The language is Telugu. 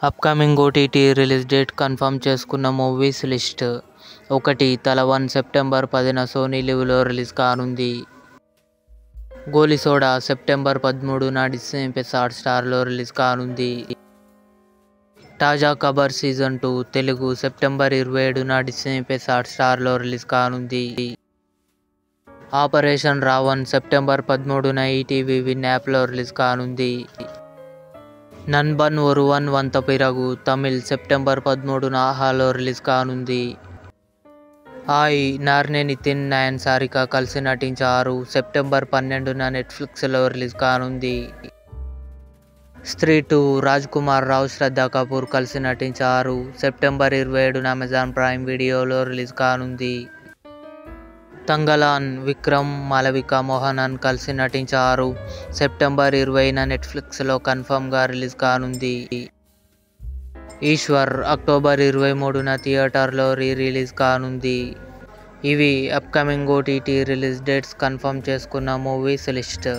Upcoming OTT release date confirm చేసుకున్న మూవీస్ లిస్ట్. 1. తల 1 సెప్టెంబర్ 10న సోనీ లివ్లో రిలీజ్ కానుంది. గోలీ సోడా సెప్టెంబర్ 13న డిస్నీ ప్లస్ హాట్‌స్టార్లో రిలీజ్ కానుంది. తాజా ఖబర్ సీజన్ 2 తెలుగు సెప్టెంబర్ 27న డిస్నీ ప్లస్ హాట్‌స్టార్లో రిలీజ్ కానుంది. ఆపరేషన్ రావణ్ సెప్టెంబర్ 13న ఈటీవీ విన్ యాప్లో రిలీజ్ కానుంది. నన్బన్ ఒరువన్ వంత పిరగు తమిళ్ సెప్టెంబర్ 13న ఆహాలో రిలీజ్ కానుంది. ఆయ్ నార్నే నితిన్ నయన్ సారిక కలిసి నటించారు. సెప్టెంబర్ 12న నెట్ఫ్లిక్స్లో రిలీజ్ కానుంది. స్త్రీ 2 రాజ్ కుమార్ రావు శ్రద్ధ కపూర్ కలిసి నటించారు. సెప్టెంబర్ 27న అమెజాన్ ప్రైమ్ వీడియోలో రిలీజ్ కానుంది. తంగలాన్ విక్రమ్ మాళవిక మోహనన్ కలిసి నటించారు. సెప్టెంబర్ 20న నెట్ఫ్లిక్స్లో కన్ఫర్మ్గా రిలీజ్ కానుంది. ఈశ్వర్ అక్టోబర్ 23న థియేటర్లో రిలీజ్ కానుంది. ఇవి upcoming OTT release dates confirm చేసుకున్న మూవీస్ లిస్ట్.